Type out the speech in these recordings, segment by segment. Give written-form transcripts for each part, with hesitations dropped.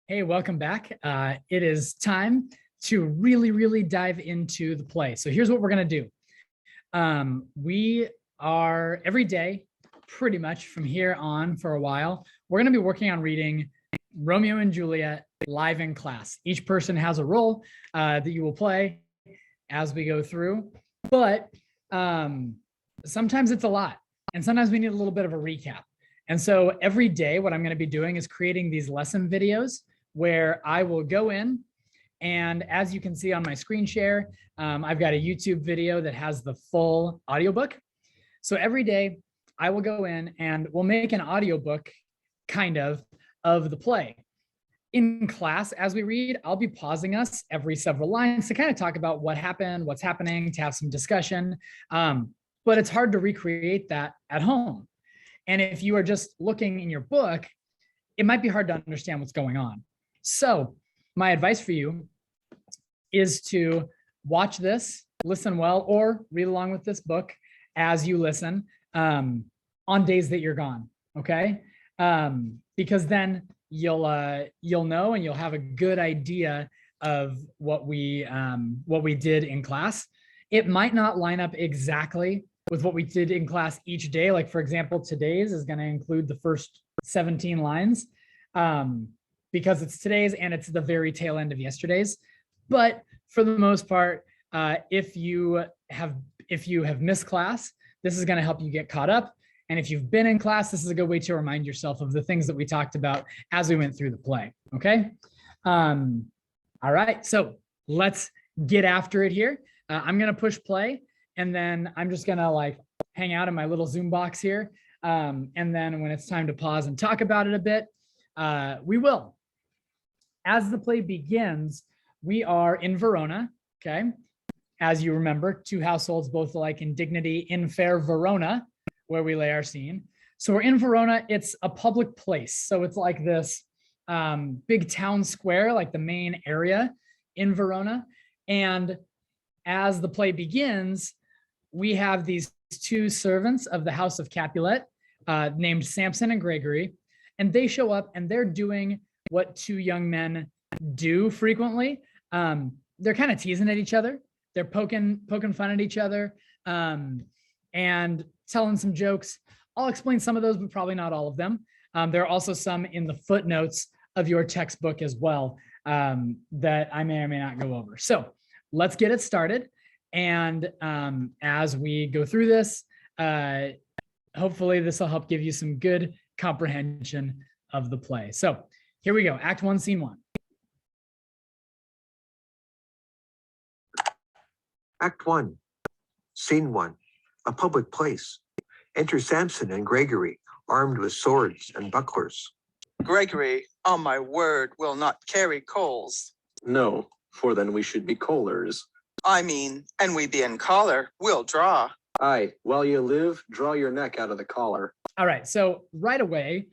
Hey, welcome back. It is time to really dive into the play. So here's what we're going to do. We are every day, pretty much from here on for a while, we're going to be working on reading Romeo and Juliet live in class. Each person has a role that you will play as we go through, but sometimes it's a lot, and sometimes we need a little bit of a recap. And so every day, what I'm going to be doing is creating these lesson videos where I will go in, and as you can see on my screen share, I've got a YouTube video that has the full audiobook. So every day I will go in and we'll make an audiobook kind of the play. In class, as we read, I'll be pausing us every several lines to kind of talk about what happened, what's happening, to have some discussion. But it's hard to recreate that at home. And if you are just looking in your book, it might be hard to understand what's going on. So my advice for you is to watch this, listen well, or read along with this book as you listen on days that you're gone, okay? Because then you'll know and you'll have a good idea of what we did in class. It might not line up exactly with what we did in class each day. Like, for example, today's is going to include the first 17 lines because it's today's and it's the very tail end of yesterday's. But for the most part, if you have missed class, this is going to help you get caught up. And if you've been in class, this is a good way to remind yourself of the things that we talked about as we went through the play. Okay. All right. So let's get after it here. I'm going to push play, and then I'm just going to like hang out in my little Zoom box here. And then when it's time to pause and talk about it a bit, we will. As the play begins, we are in Verona, okay? As you remember, two households both alike in dignity in fair Verona, where we lay our scene. So we're in Verona. It's a public place. So it's like this big town square, like the main area in Verona. And as the play begins, we have these two servants of the House of Capulet named Samson and Gregory, and they show up and they're doing what two young men do frequently. They're kind of teasing at each other. They're poking fun at each other and telling some jokes. I'll explain some of those, but probably not all of them. There are also some in the footnotes of your textbook as well that I may or may not go over. So let's get it started. And as we go through this, hopefully this will help give you some good comprehension of the play. So here we go. Act 1, Scene 1. Act 1, Scene 1, a public place. Enter Samson and Gregory, armed with swords and bucklers. Gregory, on my word, will not carry coals. No, for then we should be collars. I mean, and we be in collar, we'll draw. Aye, while you live, draw your neck out of the collar. All right, so right away,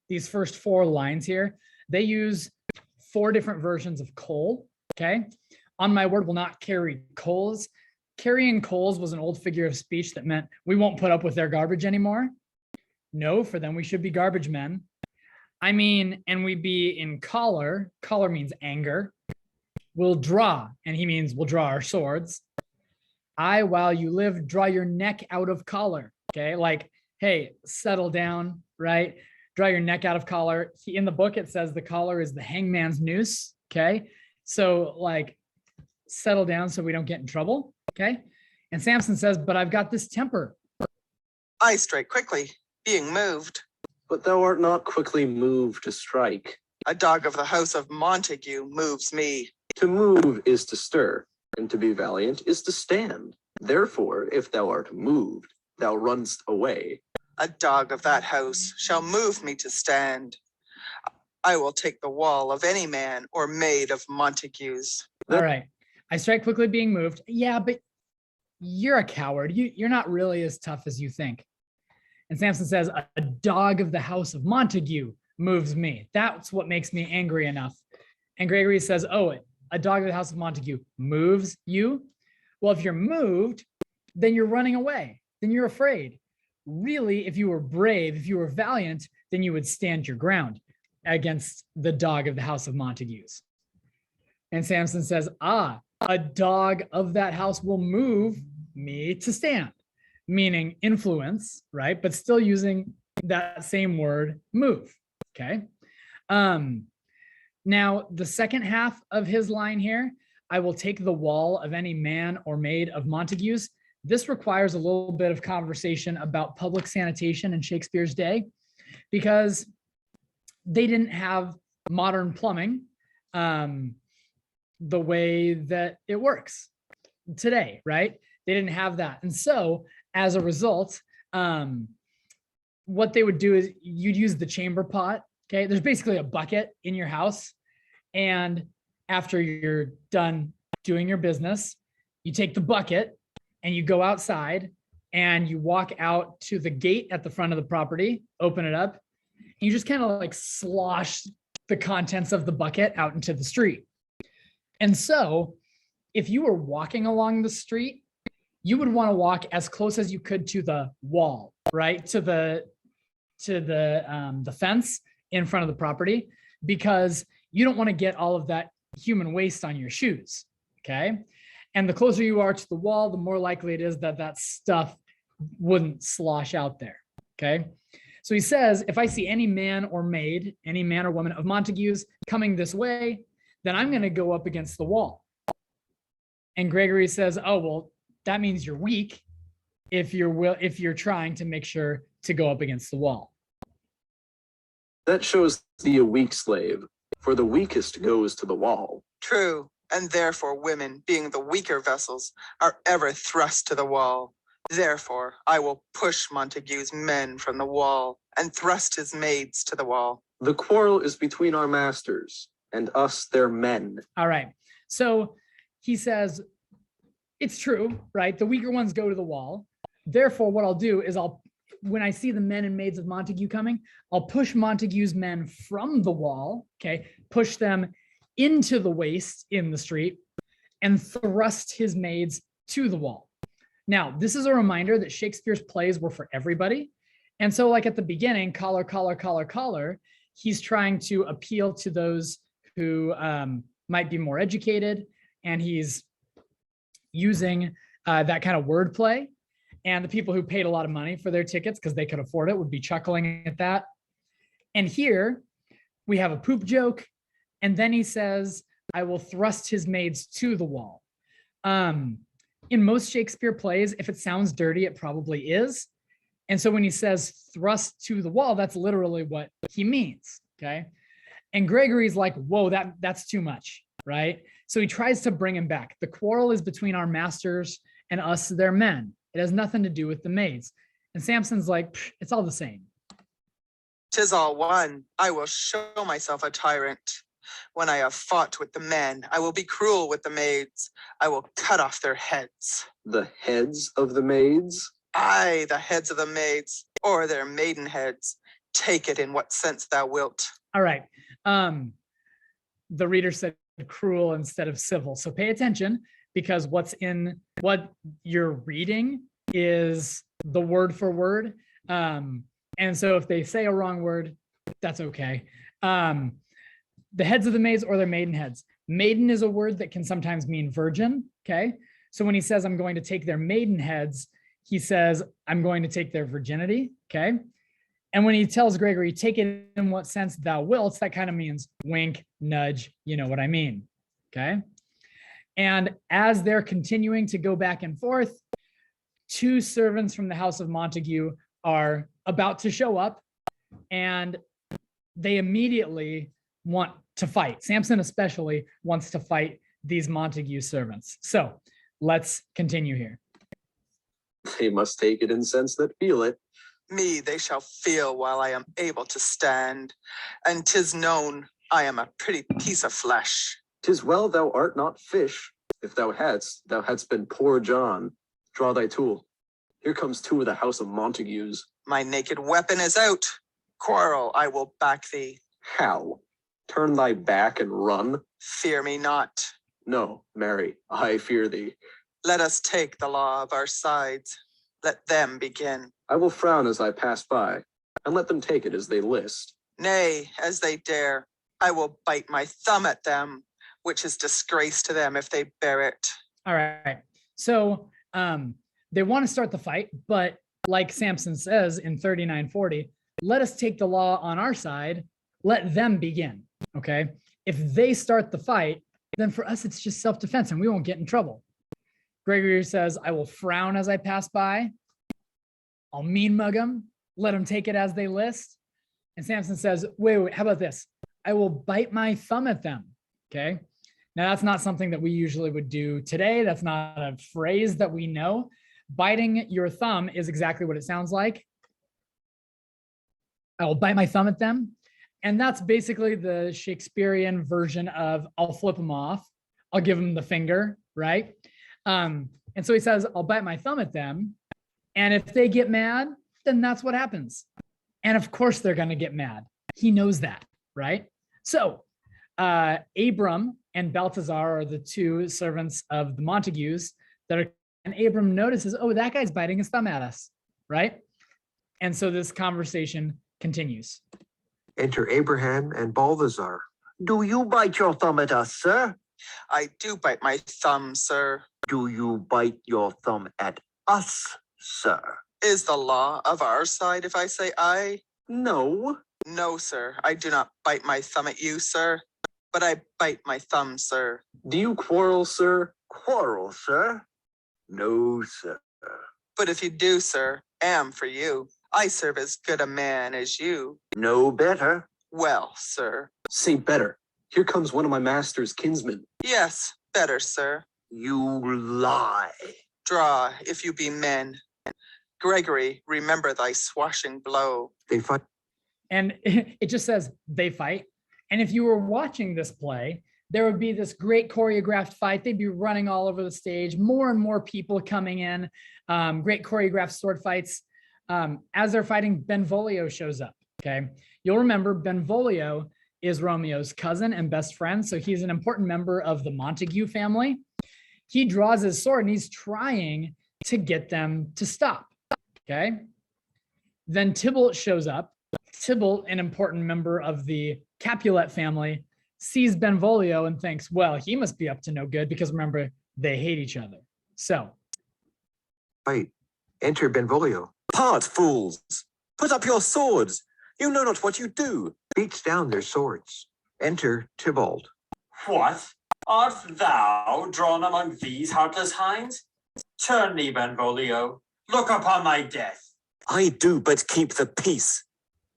these first 4 lines here, they use 4 different versions of coal, okay? On my word will not carry coals. Carrying coals was an old figure of speech that meant we won't put up with their garbage anymore. No, for them we should be garbage men. I mean, and we be in collar. Collar means anger. We'll draw, and he means we'll draw our swords. I, while you live, draw your neck out of collar. Okay, like, hey, settle down, right? Draw your neck out of collar. In the book, it says the collar is the hangman's noose. Okay, so like, settle down so we don't get in trouble. Okay, and Samson says, but I've got this temper. I strike quickly, being moved. But thou art not quickly moved to strike. A dog of the house of Montague moves me. To move is to stir, and to be valiant is to stand. Therefore, if thou art moved, thou runn'st away. A dog of that house shall move me to stand. I will take the wall of any man or maid of Montague's. All right. I strike quickly, being moved. Yeah, but you're a coward. You're not really as tough as you think. And Samson says, a dog of the house of Montague moves me. That's what makes me angry enough. And Gregory says, oh, a dog of the house of Montague moves you? Well, if you're moved, then you're running away. Then you're afraid. Really, if you were brave, if you were valiant, then you would stand your ground. against the dog of the house of Montagues. And Samson says, a dog of that house will move me to stand, meaning influence, right? But still using that same word, move, okay? Now, the second half of his line here, I will take the wall of any man or maid of Montagues. This requires a little bit of conversation about public sanitation in Shakespeare's day, because they didn't have modern plumbing the way that it works today, right? They didn't have that. And so as a result, what they would do is you'd use the chamber pot. Okay. There's basically a bucket in your house. And after you're done doing your business, you take the bucket and you go outside and you walk out to the gate at the front of the property, open it up, and you just kind of like slosh the contents of the bucket out into the street. And so if you were walking along the street, you would want to walk as close as you could to the wall, right? To the fence in front of the property, because you don't want to get all of that human waste on your shoes, okay? And the closer you are to the wall, the more likely it is that that stuff wouldn't slosh out there, okay? So he says, if I see any man or maid, any man or woman of Montagues coming this way, then I'm going to go up against the wall. And Gregory says, oh, well, that means you're weak if you're trying to make sure to go up against the wall. That shows thee a weak slave, for the weakest goes to the wall. True, and therefore women, being the weaker vessels, are ever thrust to the wall. Therefore, I will push Montague's men from the wall and thrust his maids to the wall. The quarrel is between our masters and us, their men. All right. So he says, it's true, right? The weaker ones go to the wall. Therefore, what I'll do is when I see the men and maids of Montague coming, I'll push Montague's men from the wall, okay? Push them into the waist in the street and thrust his maids to the wall. Now, this is a reminder that Shakespeare's plays were for everybody. And so like at the beginning, collar, collar, collar, collar, he's trying to appeal to those who might be more educated, and he's using that kind of wordplay. And the people who paid a lot of money for their tickets because they could afford it would be chuckling at that. And here we have a poop joke. And then he says, I will thrust his maids to the wall. In most Shakespeare plays, if it sounds dirty, it probably is. And so when he says thrust to the wall, that's literally what he means, okay? And Gregory's like, whoa, that's too much, right? So he tries to bring him back. The quarrel is between our masters and us, their men. It has nothing to do with the maids. And Samson's like, it's all the same. 'Tis all one. I will show myself a tyrant. When I have fought with the men, I will be cruel with the maids. I will cut off their heads. The heads of the maids? Aye, the heads of the maids, or their maiden heads. Take it in what sense thou wilt. All right. The reader said cruel instead of civil. So pay attention, because what you're reading is the word for word. And so if they say a wrong word, that's okay. The heads of the maids or their maiden heads. Maiden is a word that can sometimes mean virgin, okay? So when he says, I'm going to take their maiden heads, he says, I'm going to take their virginity, okay? And when he tells Gregory, take it in what sense thou wilt, that kind of means wink, nudge, you know what I mean, okay? And as they're continuing to go back and forth, two servants from the house of Montague are about to show up, and they immediately want to fight. Samson especially wants to fight these Montague servants. So let's continue here. They must take it in sense that feel it. Me they shall feel while I am able to stand, and 'tis known I am a pretty piece of flesh. 'Tis well thou art not fish. If thou hadst been poor John. Draw thy tool. Here comes two of the house of Montagues. My naked weapon is out. Quarrel, I will back thee. How? Turn thy back and run? Fear me not. No, marry, I fear thee. Let us take the law of our sides. Let them begin. I will frown as I pass by, and let them take it as they list. Nay, as they dare, I will bite my thumb at them, which is disgrace to them if they bear it. All right. So they want to start the fight, but like Samson says in 39:40, let us take the law on our side, let them begin. Okay. If they start the fight, then for us, it's just self-defense and we won't get in trouble. Gregory says, I will frown as I pass by. I'll mean mug them, let them take it as they list. And Samson says, wait, how about this? I will bite my thumb at them. Okay. Now that's not something that we usually would do today. That's not a phrase that we know. Biting your thumb is exactly what it sounds like. I will bite my thumb at them. And that's basically the Shakespearean version of I'll flip them off. I'll give them the finger, right? And so he says, I'll bite my thumb at them. And if they get mad, then that's what happens. And of course they're going to get mad. He knows that, right? So Abram and Balthazar are the two servants of the Montagues that are, and Abram notices, oh, that guy's biting his thumb at us, right? And so this conversation continues. Enter Abraham and Balthazar. Do you bite your thumb at us, sir? I do bite my thumb, sir. Do you bite your thumb at us, sir? Is the law of our side if I say I? No. No, sir, I do not bite my thumb at you, sir, but I bite my thumb, sir. Do you quarrel, sir? Quarrel, sir? No, sir. But if you do, sir, am for you. I serve as good a man as you. No better. Well, sir. Say better. Here comes one of my master's kinsmen. Yes, better, sir. You lie. Draw, if you be men. Gregory, remember thy swashing blow. They fight. And it just says they fight. And if you were watching this play, there would be this great choreographed fight. They'd be running all over the stage, more and more people coming in, great choreographed sword fights. As they're fighting, Benvolio shows up, okay? You'll remember Benvolio is Romeo's cousin and best friend, so he's an important member of the Montague family. He draws his sword and he's trying to get them to stop, okay? Then Tybalt shows up. Tybalt, an important member of the Capulet family, sees Benvolio and thinks, well, he must be up to no good because remember, they hate each other. So. Fight. Enter Benvolio. Part, fools! Put up your swords! You know not what you do. Beats down their swords. Enter Tybalt. What? Art thou drawn among these heartless hinds? Turn thee, Benvolio. Look upon thy death. I do but keep the peace.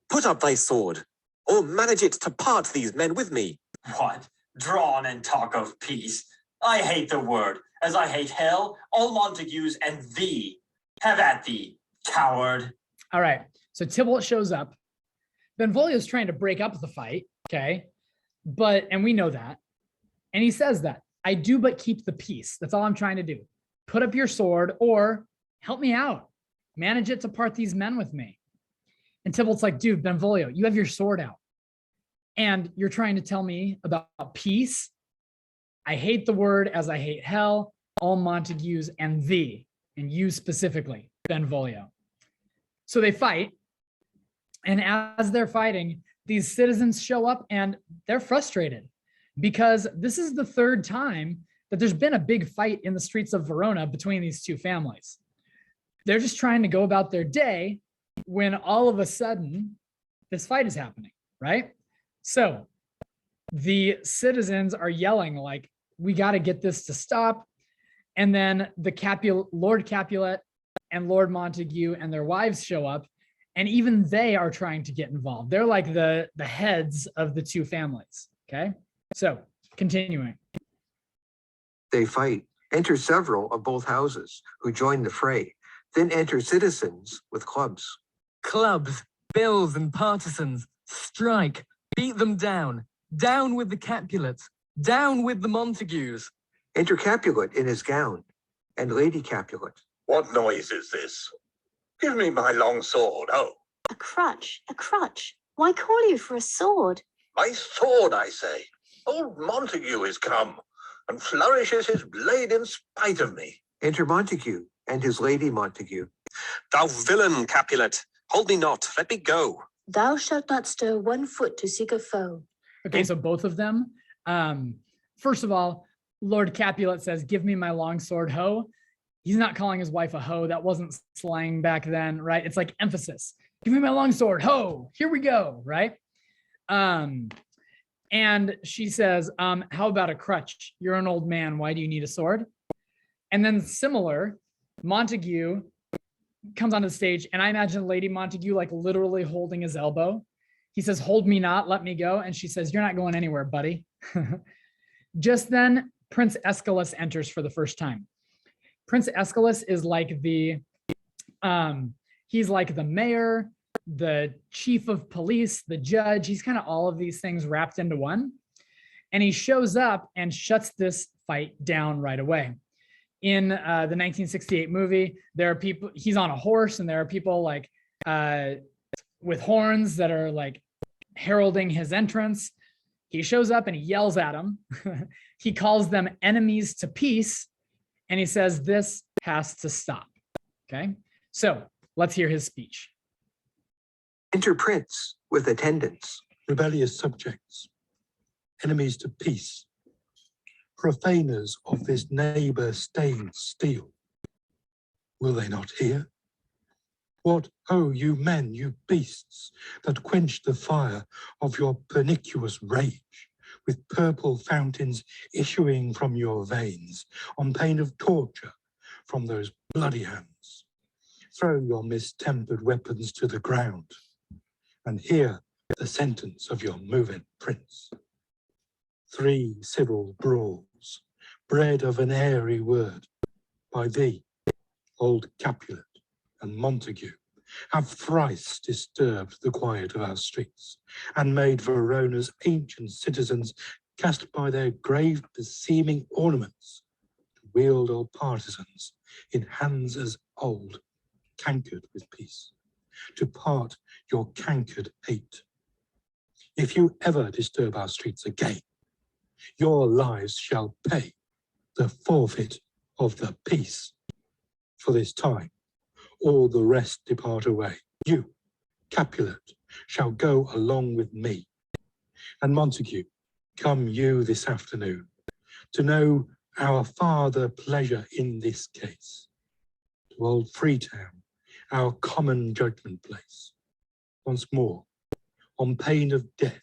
Put up thy sword, or manage it to part these men with me. What? Drawn and talk of peace? I hate the word, as I hate hell, all Montagues, and thee. Have at thee, coward. All right, so Tybalt shows up. Benvolio's trying to break up the fight, okay? And we know that. And he says that, I do but keep the peace. That's all I'm trying to do. Put up your sword or help me out. Manage it to part these men with me. And Tybalt's like, dude, Benvolio, you have your sword out. And you're trying to tell me about peace? I hate the word as I hate hell, all Montagues, and thee, and you specifically, Benvolio. So they fight. And as they're fighting, these citizens show up and they're frustrated because this is the third time that there's been a big fight in the streets of Verona between these two families. They're just trying to go about their day when all of a sudden this fight is happening, right? So the citizens are yelling like, we got to get this to stop. And then the Lord Capulet and Lord Montague and their wives show up, and even they are trying to get involved. They're like the heads of the two families, okay? So continuing. They fight. Enter several of both houses who join the fray. Then enter citizens with clubs. Clubs, bills, and partisans, strike, beat them down. Down with the Capulets, down with the Montagues. Enter Capulet in his gown, and Lady Capulet. What noise is this? Give me my long sword, oh. A crutch, a crutch. Why call you for a sword? My sword, I say. Old Montague is come, and flourishes his blade in spite of me. Enter Montague and his Lady Montague. Thou villain, Capulet, hold me not, let me go. Thou shalt not stir 1 foot to seek a foe. Okay, so both of them. First of all, Lord Capulet says, "Give me my long sword, ho." He's not calling his wife a hoe. That wasn't slang back then, right? It's like emphasis. Give me my long sword, ho. Here we go, right? And she says, how about a crutch? You're an old man. Why do you need a sword? And then similar, Montague comes onto the stage, and I imagine Lady Montague like literally holding his elbow. He says, "Hold me not, let me go." And she says, "You're not going anywhere, buddy." Just then, Prince Aeschylus enters for the first time. Prince Aeschylus is like he's like the mayor, the chief of police, the judge. He's kind of all of these things wrapped into one. And he shows up and shuts this fight down right away. In the 1968 movie, there are people, he's on a horse, and there are people like with horns that are like heralding his entrance. He shows up and he yells at them. He calls them enemies to peace. And he says, this has to stop. Okay, so let's hear his speech. Enter Prince with attendants. Rebellious subjects, enemies to peace, profaners of this neighbor-stained steel. Will they not hear? What, oh, you men, you beasts, that quench the fire of your pernicious rage, with purple fountains issuing from your veins, on pain of torture from those bloody hands. Throw your mistempered weapons to the ground, and hear the sentence of your moving prince. 3 civil brawls, bred of an airy word, by thee, old Capulet and Montague, have thrice disturbed the quiet of our streets, and made Verona's ancient citizens cast by their grave beseeming ornaments to wield old partisans in hands as old, cankered with peace, to part your cankered hate. If you ever disturb our streets again, your lives shall pay the forfeit of the peace. For this time, all the rest depart away. You, Capulet, shall go along with me. And Montague, come you this afternoon to know our farther pleasure in this case. To old Freetown, our common judgment place. Once more, on pain of death,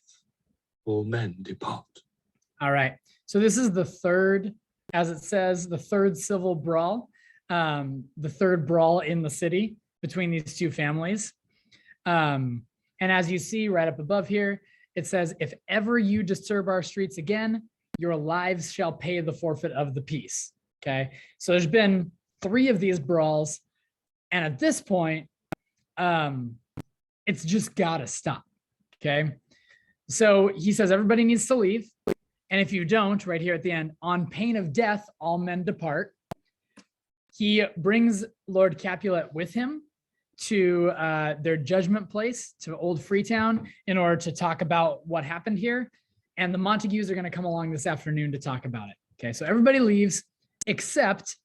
all men depart. All right. So this is the third, as it says, the third civil brawl, the third brawl in the city between these two families. And as you see right up above here, it says, if ever you disturb our streets again, your lives shall pay the forfeit of the peace. Okay. So there's been 3 of these brawls. And at this point, it's just got to stop. Okay. So he says, everybody needs to leave. And if you don't, right here at the end, on pain of death, all men depart. He brings Lord Capulet with him to their judgment place, to Old Freetown, in order to talk about what happened here. And the Montagues are going to come along this afternoon to talk about it. Okay, so everybody leaves except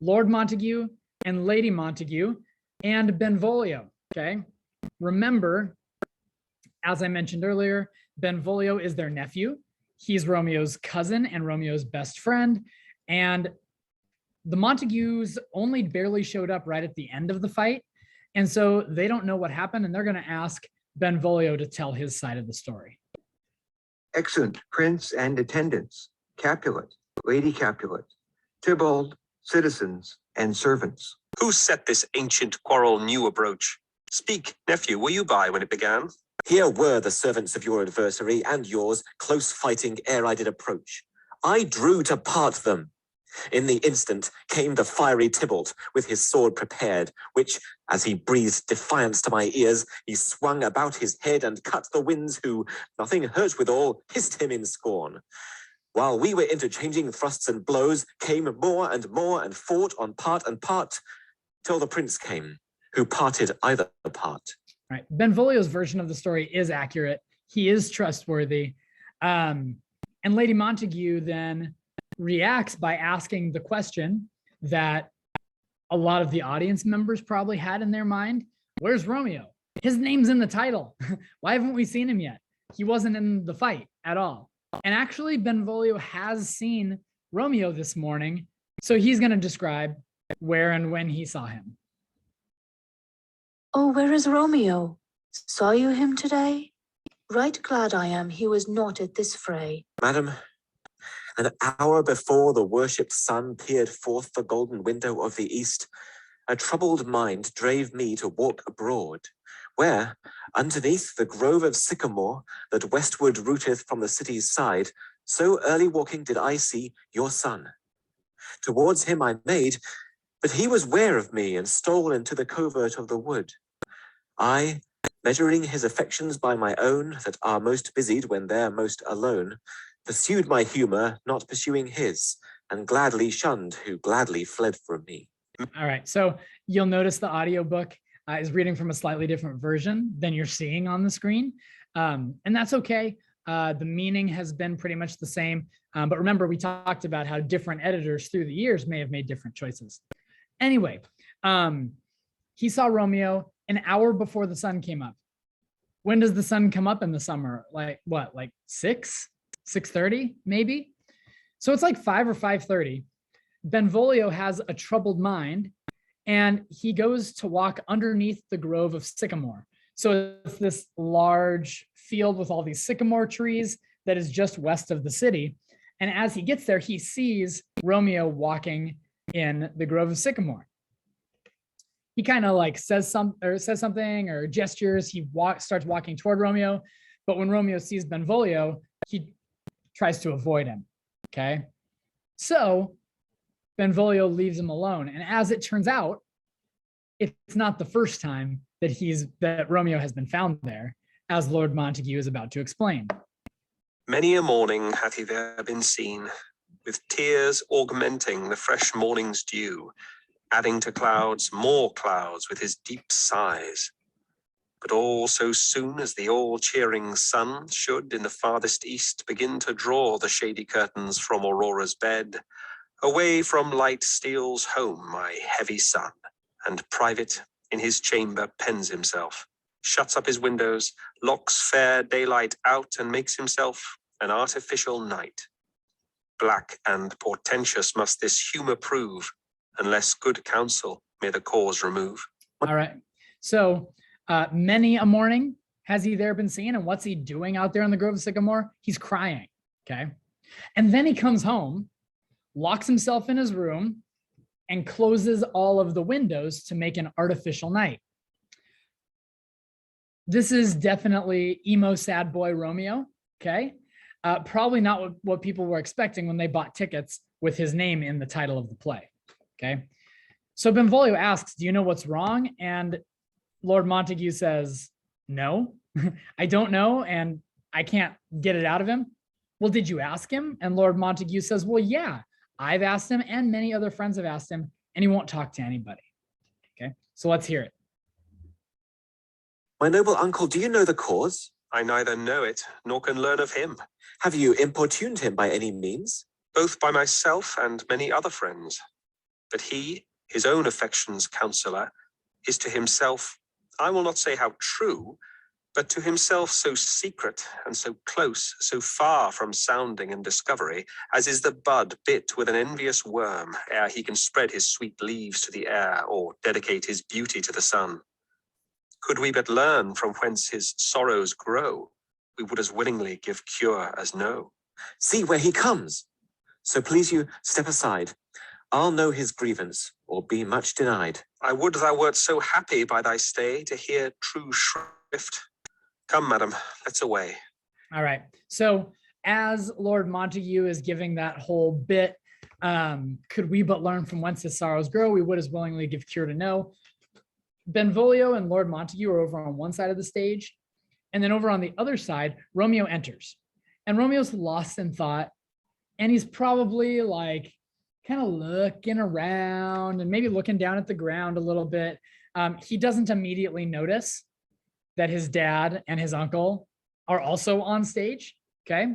Lord Montague and Lady Montague and Benvolio. Okay, remember, as I mentioned earlier, Benvolio is their nephew. He's Romeo's cousin and Romeo's best friend. And the Montagues only barely showed up right at the end of the fight. And so they don't know what happened, and they're going to ask Benvolio to tell his side of the story. Excellent Prince and attendants, Capulet, Lady Capulet, Tybalt, citizens, and servants. Who set this ancient quarrel new abroach? Speak, nephew, were you by when it began? Here were the servants of your adversary and yours, close fighting ere I did approach. I drew to part them. In the instant came the fiery Tybalt with his sword prepared, which, as he breathed defiance to my ears, he swung about his head and cut the winds who, nothing hurt withal, hissed him in scorn. While we were interchanging thrusts and blows, came more and fought on part and part, till the prince came, who parted either part. All right, Benvolio's version of the story is accurate. He is trustworthy. And Lady Montague then reacts by asking the question that a lot of the audience members probably had in their mind: where's Romeo? His name's in the title. Why haven't we seen him yet? He wasn't in the fight at all. And actually, Benvolio has seen Romeo this morning, so he's going to describe where and when he saw him. Oh, where is Romeo? Saw you him today? Right glad I am he was not at this fray. Madam, an hour before the worshipped sun peered forth the golden window of the east, a troubled mind drave me to walk abroad, where, underneath the grove of sycamore that westward rooteth from the city's side, so early walking did I see your son. Towards him I made, but he was ware of me and stole into the covert of the wood. I, measuring his affections by my own, that are most busied when they're most alone, pursued my humor, not pursuing his, and gladly shunned who gladly fled from me. All right, so you'll notice the audiobook is reading from a slightly different version than you're seeing on the screen. And that's okay. The meaning has been pretty much the same. But remember, we talked about how different editors through the years may have made different choices. Anyway, he saw Romeo an hour before the sun came up. When does the sun come up in the summer? Like what, like 6:30 maybe? So it's like 5 or 5:30. Benvolio has a troubled mind and he goes to walk underneath the grove of sycamore. So it's this large field with all these sycamore trees that is just west of the city. And as he gets there, he sees Romeo walking in the grove of sycamore. He kind of like says something or gestures. He starts walking toward Romeo, but when Romeo sees Benvolio, he tries to avoid him. Okay, so Benvolio leaves him alone, and as it turns out, it's not the first time that Romeo has been found there, as Lord Montague is about to explain. Many a morning hath he there been seen, with tears augmenting the fresh morning's dew, adding to clouds more clouds with his deep sighs. But all so soon as the all-cheering sun should in the farthest east begin to draw the shady curtains from Aurora's bed, away from light steals home my heavy son, and private in his chamber pens himself, shuts up his windows, locks fair daylight out, and makes himself an artificial night. Black and portentous must this humor prove, unless good counsel may the cause remove. All right, so many a morning has he there been seen, and what's he doing out there in the grove of sycamore? He's crying, okay? And then he comes home, locks himself in his room, and closes all of the windows to make an artificial night. This is definitely emo sad boy Romeo, okay? Probably not what people were expecting when they bought tickets with his name in the title of the play, okay? So Benvolio asks, do you know what's wrong? And Lord Montague says, no, I don't know, and I can't get it out of him. Well, did you ask him? And Lord Montague says, well, yeah, I've asked him and many other friends have asked him, and he won't talk to anybody. Okay, so let's hear it. My noble uncle, do you know the cause? I neither know it, nor can learn of him. Have you importuned him by any means? Both by myself and many other friends. But he, his own affection's counsellor, is to himself, I will not say how true, but to himself so secret and so close, so far from sounding and discovery, as is the bud bit with an envious worm, ere he can spread his sweet leaves to the air, or dedicate his beauty to the sun. Could we but learn from whence his sorrows grow, we would as willingly give cure as know. See where he comes. So please you, step aside. I'll know his grievance, or be much denied. I would thou wert so happy by thy stay to hear true shrift. Come, madam, let's away. All right. So as Lord Montague is giving that whole bit, could we but learn from whence his sorrows grow, we would as willingly give cure to know. Benvolio and Lord Montague are over on one side of the stage. And then over on the other side, Romeo enters. And Romeo's lost in thought. And he's probably like kind of looking around and maybe looking down at the ground a little bit. He doesn't immediately notice that his dad and his uncle are also on stage, okay?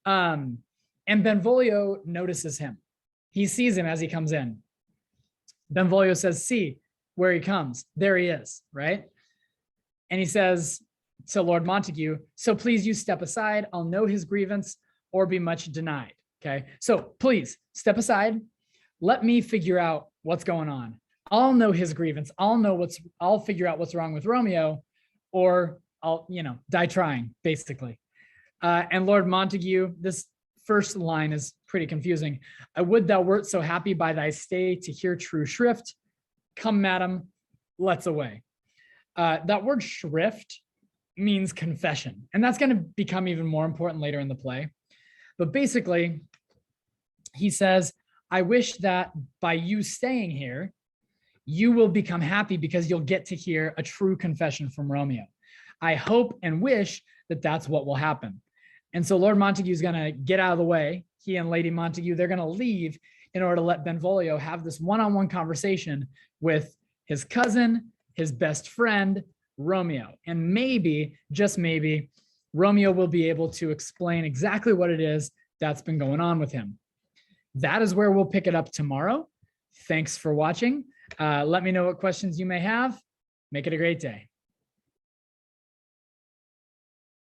And Benvolio notices him. He sees him as he comes in. Benvolio says, see where he comes. There he is, right? And he says to Lord Montague, so please you step aside. I'll know his grievance or be much denied. Okay, so please step aside. Let me figure out what's going on. I'll know his grievance. I'll figure out what's wrong with Romeo, or I'll, die trying, basically. And Lord Montague, this first line is pretty confusing. I would thou wert so happy by thy stay to hear true shrift. Come, madam, let's away. That word shrift means confession, and that's going to become even more important later in the play. But basically, he says, I wish that by you staying here, you will become happy because you'll get to hear a true confession from Romeo. I hope and wish that that's what will happen. And so Lord Montague is going to get out of the way. He and Lady Montague, they're going to leave in order to let Benvolio have this one-on-one conversation with his cousin, his best friend, Romeo. And maybe, just maybe, Romeo will be able to explain exactly what it is that's been going on with him. That is where we'll pick it up tomorrow. Thanks for watching. Let me know what questions you may have. Make it a great day.